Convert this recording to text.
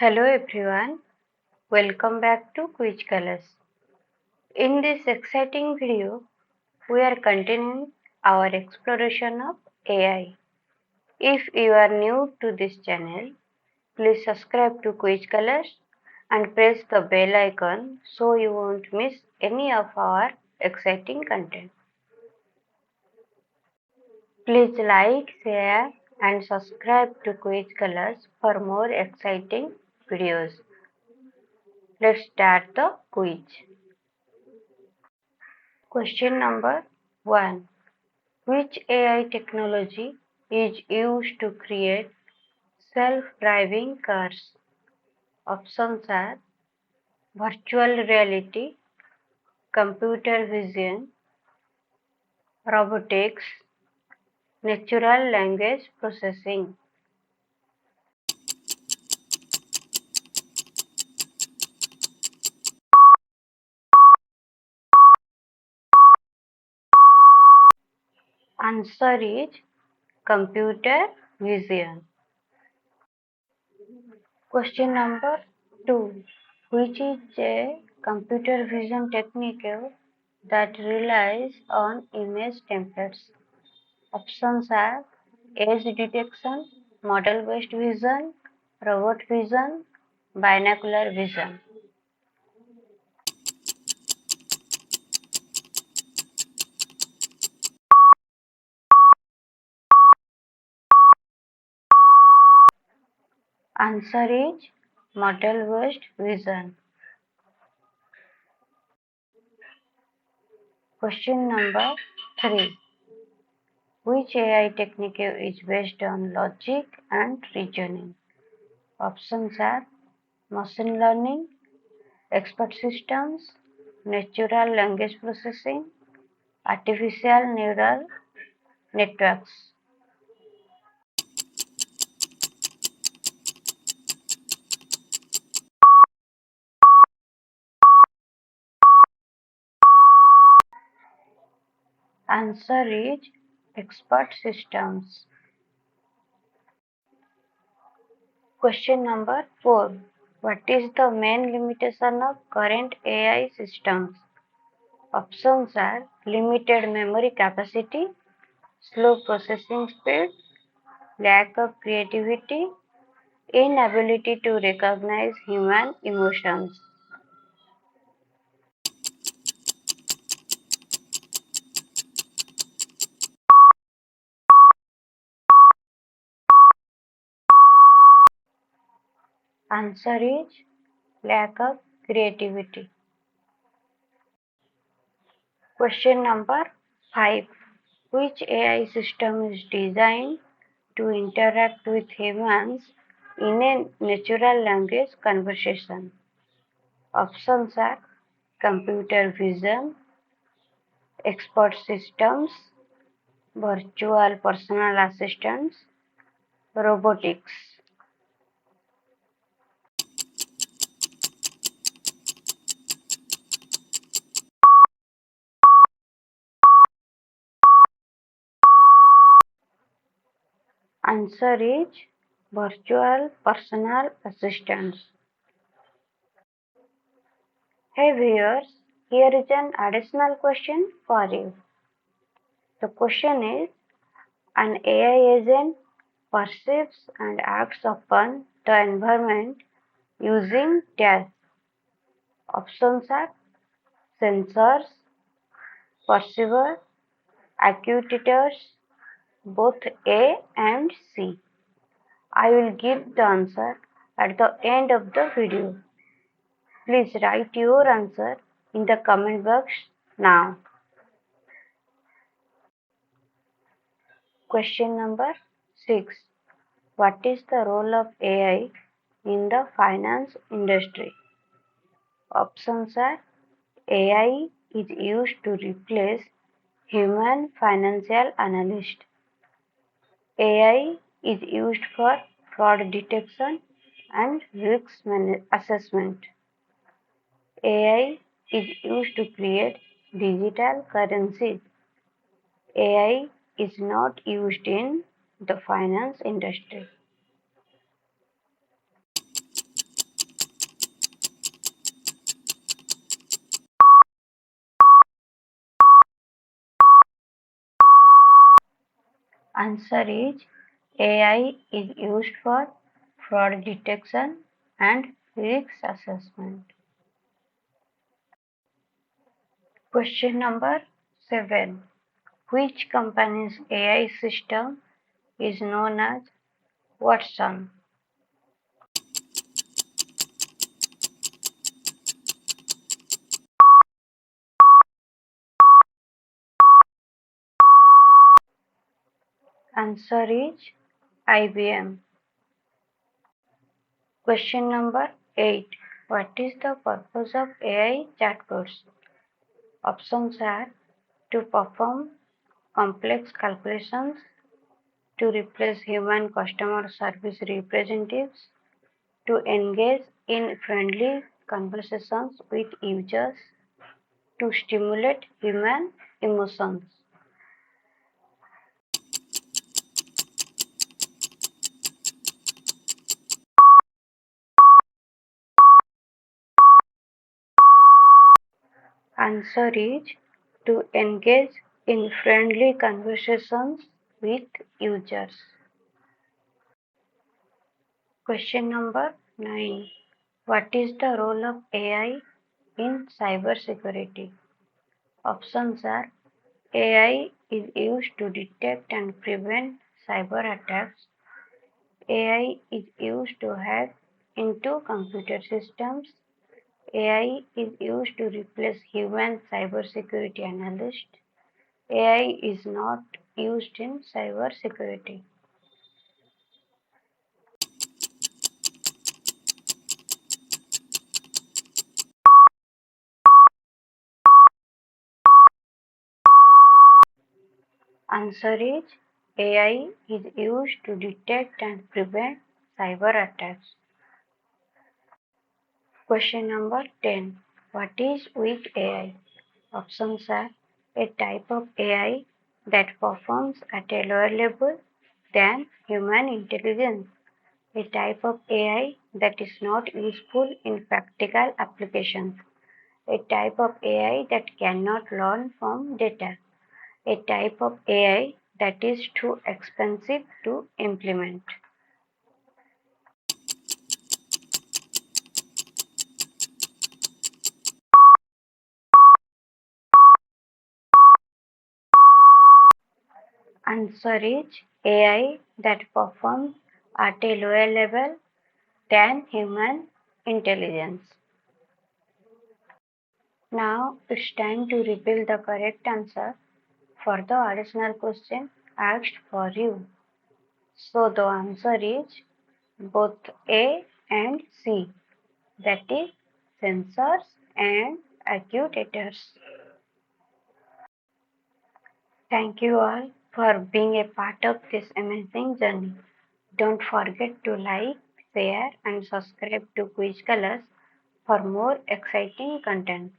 Hello everyone, welcome back to Quiz Colors. In this exciting video, we are continuing our exploration of AI. If you are new to this channel, please subscribe to Quiz Colors and press the bell icon so you won't miss any of our exciting content. Please like, share and subscribe to Quiz Colors for more exciting videos. Let's start the quiz. Question number 1. Which AI technology is used to create self-driving cars? Options are virtual reality, computer vision, robotics, natural language processing. Answer is computer vision. Question number 2. Which is a computer vision technique that relies on image templates? Options are edge detection, model-based vision, robot vision, binocular vision. Answer is model-based vision. Question number 3. Which AI technique is based on logic and reasoning? Options are machine learning, expert systems, natural language processing, artificial neural networks. Answer is expert systems. Question number 4. What is the main limitation of current AI systems? Options are limited memory capacity, slow processing speed, lack of creativity, inability to recognize human emotions. Answer is lack of creativity. Question number 5. Which AI system is designed to interact with humans in a natural language conversation? Options are computer vision, expert systems, virtual personal assistants, robotics. Answer is virtual personal assistants. Hey viewers, here is an additional question for you. The question is, an AI agent perceives and acts upon the environment using dash. Options are sensors, perceiver, actuators, both A and C. I will give the answer at the end of the video. Please write your answer in the comment box now. Question number 6. What is the role of AI in the finance industry? Options are AI is used to replace human financial analyst. AI is used for fraud detection and risk assessment. AI is used to create digital currencies. AI is not used in the finance industry. Answer is AI is used for fraud detection and risk assessment. Question number 7. Which company's AI system is known as Watson? Answer is IBM. Question number 8. What is the purpose of AI chatbots? Options are to perform complex calculations, to replace human customer service representatives, to engage in friendly conversations with users, to stimulate human emotions. Answer is to engage in friendly conversations with users. Question number 9. What is the role of AI in cybersecurity? Options are AI is used to detect and prevent cyber attacks. AI is used to hack into computer systems. AI is used to replace human cybersecurity analysts. AI is not used in cybersecurity. Answer is AI is used to detect and prevent cyber attacks. Question number 10. What is weak AI? Options are a type of AI that performs at a lower level than human intelligence, a type of AI that is not useful in practical applications, a type of AI that cannot learn from data, a type of AI that is too expensive to implement. Answer is AI that performs at a lower level than human intelligence. Now it's time to reveal the correct answer for the additional question asked for you. So the answer is both A and C, that is sensors and actuators. Thank you all for being a part of this amazing journey. Don't forget to like, share and subscribe to Quiz Colors for more exciting content.